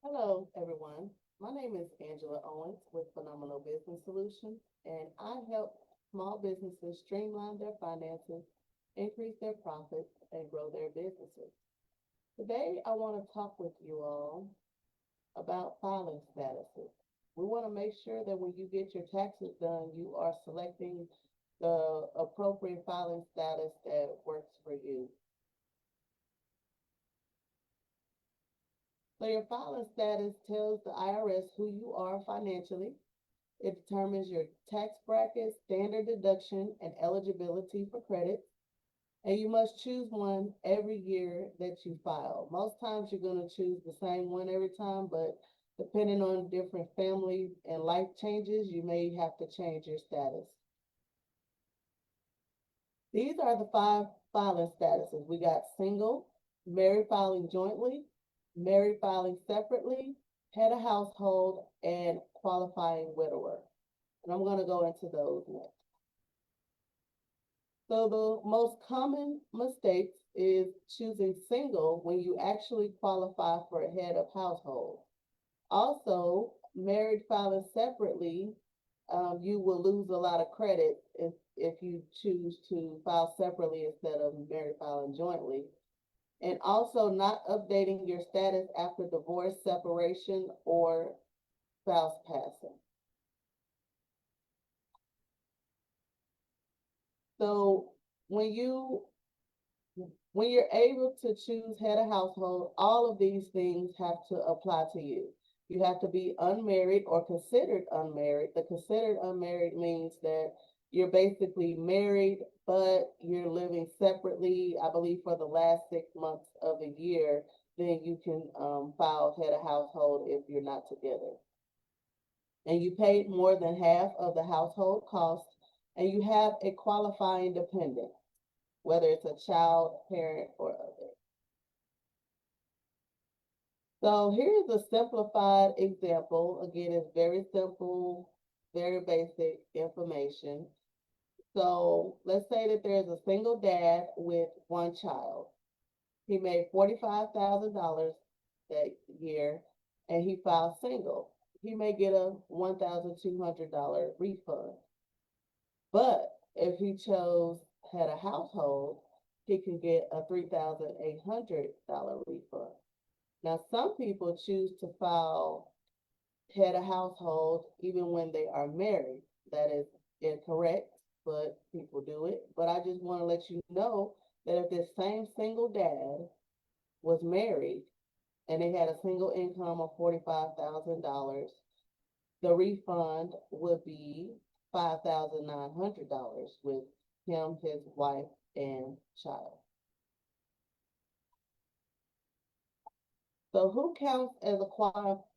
Hello, everyone. My name is Angela Owens with Phenomenal Business Solutions, and I help small businesses streamline their finances, increase their profits, and grow their businesses. Today, I want to talk with you all about filing statuses. We want to make sure that when you get your taxes done, you are selecting the appropriate filing status that works for you. So, your filing status tells the IRS who you are financially. It determines your tax bracket, standard deduction, and eligibility for credit. And you must choose one every year that you file. Most times you're going to choose the same one every time, but depending on different family and life changes, you may have to change your status. These are the five filing statuses. We got single, married filing jointly, married filing separately, head of household, and qualifying widower. And I'm going to go into those next. So the most common mistakes is choosing single when you actually qualify for a head of household. Also, married filing separately, you will lose a lot of credit if you choose to file separately instead of married filing jointly. And also not updating your status after divorce, separation, or spouse passing. So when you when you're able to choose head of household, all of these things have to apply to you. You have to be unmarried or considered unmarried. The considered unmarried means that you're basically married, but you're living separately, I believe, for the last 6 months of a year. Then you can file head of household if you're not together. And you paid more than half of the household costs, and you have a qualifying dependent, whether it's a child, parent, or other. So here's a simplified example. Again, it's very simple, very basic information. So let's say that there's a single dad with one child. He made $45,000 that year and he filed single. He may get a $1,200 refund. But if he chose had a household, he could get a $3,800 refund. Now, some people choose to file head of household even when they are married. That is incorrect, but people do it. But I just want to let you know that if this same single dad was married and they had a single income of $45,000, the refund would be $5,900 with him, his wife, and child. So who counts as a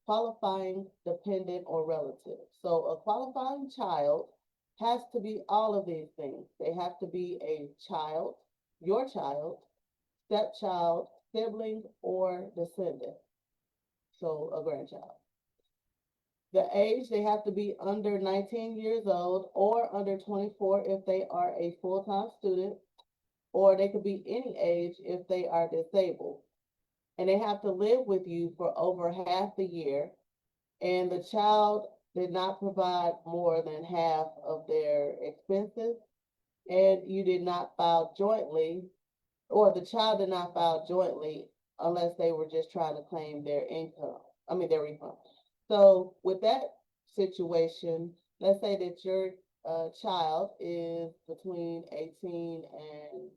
qualifying dependent or relative? So a qualifying child has to be all of these things. They have to be a child, your child, stepchild, sibling, or descendant. So a grandchild. The age, they have to be under 19 years old or under 24 if they are a full-time student, or they could be any age if they are disabled. And they have to live with you for over half the year, and the child did not provide more than half of their expenses, and you did not file jointly, or the child did not file jointly unless they were just trying to claim their income, I mean, their refund. So, with that situation, let's say that your child is between 18 and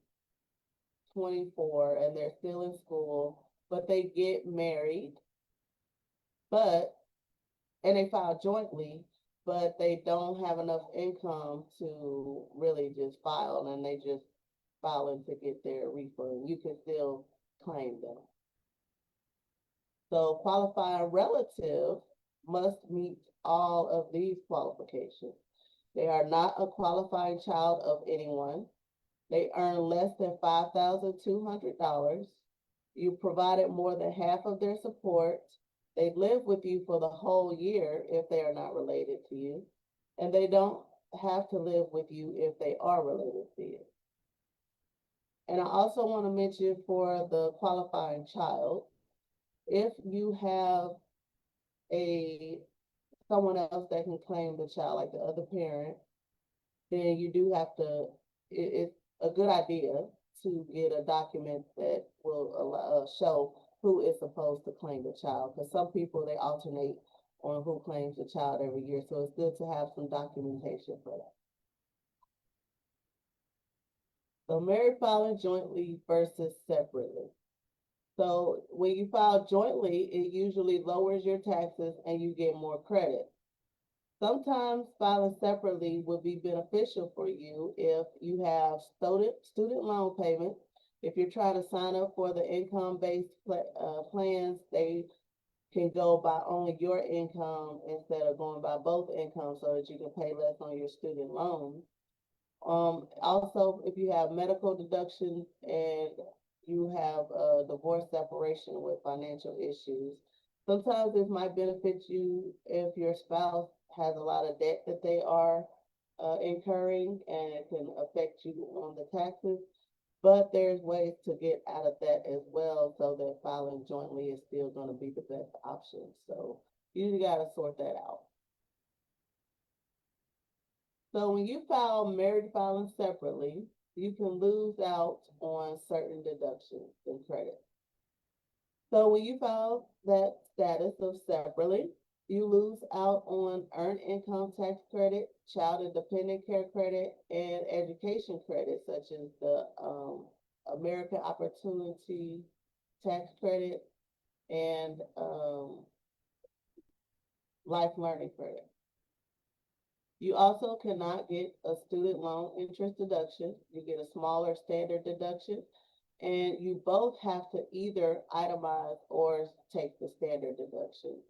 24 and they're still in school, but they get married, but and they file jointly, but they don't have enough income to really just file and they just filing to get their refund. You can still claim them. So qualifying relative must meet all of these qualifications. They are not a qualifying child of anyone. They earn less than $5,200. You provided more than half of their support. They live with you for the whole year if they are not related to you. And they don't have to live with you if they are related to you. And I also want to mention for the qualifying child, if you have a someone else that can claim the child, like the other parent, then you do have to, it's a good idea to get a document that will show who is supposed to claim the child. Because some people, they alternate on who claims the child every year. So it's good to have some documentation for that. So married filing jointly versus separately. So when you file jointly, it usually lowers your taxes and you get more credit. Sometimes filing separately would be beneficial for you if you have student loan payments. If you're trying to sign up for the income-based plans, they can go by only your income instead of going by both incomes so that you can pay less on your student loan. Also, if you have medical deductions and you have a divorce separation with financial issues, sometimes this might benefit you if your spouse has a lot of debt that they are incurring, and it can affect you on the taxes. But there's ways to get out of that as well, so that filing jointly is still going to be the best option. So you got to sort that out. So when you file married filing separately, you can lose out on certain deductions and credit. So when you file that status of separately, you lose out on earned income tax credit, child and dependent care credit, and education credit, such as the American Opportunity Tax Credit and Life Learning Credit. You also cannot get a student loan interest deduction. You get a smaller standard deduction, and you both have to either itemize or take the standard deduction.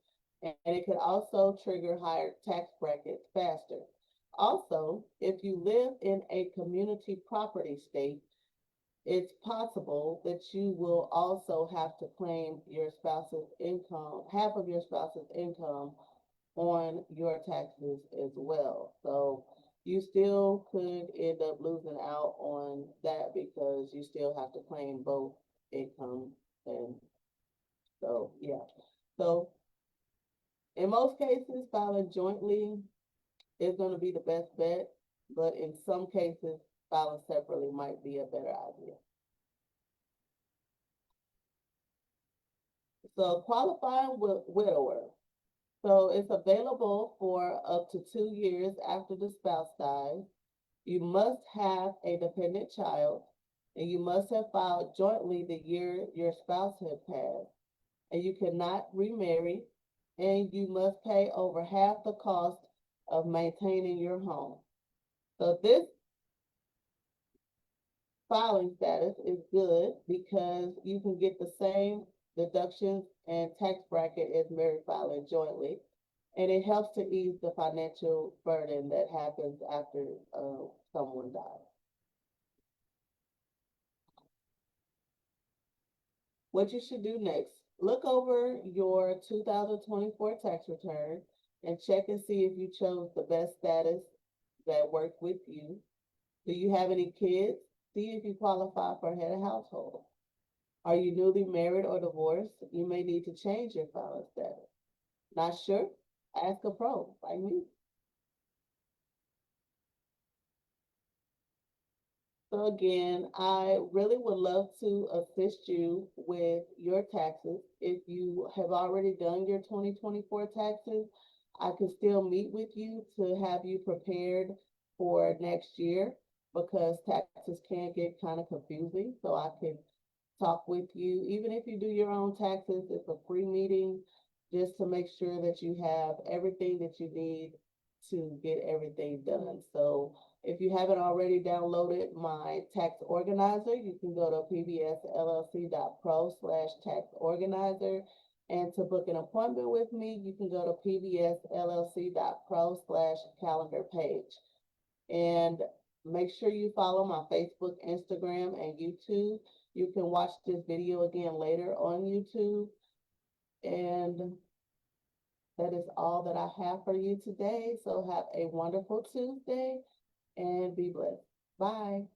And it can also trigger higher tax brackets faster. Also, if you live in a community property state, it's possible that you will also have to claim your spouse's income, half of your spouse's income on your taxes as well. So you still could end up losing out on that because you still have to claim both income. And so, yeah. So in most cases, filing jointly is going to be the best bet, but in some cases, filing separately might be a better idea. So qualifying widower. So it's available for up to 2 years after the spouse dies. You must have a dependent child, and you must have filed jointly the year your spouse had passed, and you cannot remarry, and you must pay over half the cost of maintaining your home. So this filing status is good because you can get the same deductions and tax bracket as married filing jointly, and it helps to ease the financial burden that happens after someone dies. What you should do next, look over your 2024 tax return and check and see if you chose the best status that worked with you. Do you have any kids? See if you qualify for head of household. Are you newly married or divorced? You may need to change your filing status. Not sure? Ask a pro like me. So again, I really would love to assist you with your taxes. If you have already done your 2024 taxes, I can still meet with you to have you prepared for next year because taxes can get kind of confusing. So I can talk with you. Even if you do your own taxes, it's a free meeting just to make sure that you have everything that you need to get everything done. So if you haven't already downloaded my tax organizer, you can go to pbsllc.pro/tax organizer. And to book an appointment with me, you can go to pbsllc.pro/calendar page. And make sure you follow my Facebook, Instagram, and YouTube. You can watch this video again later on YouTube. And that is all that I have for you today. So have a wonderful Tuesday and be blessed. Bye.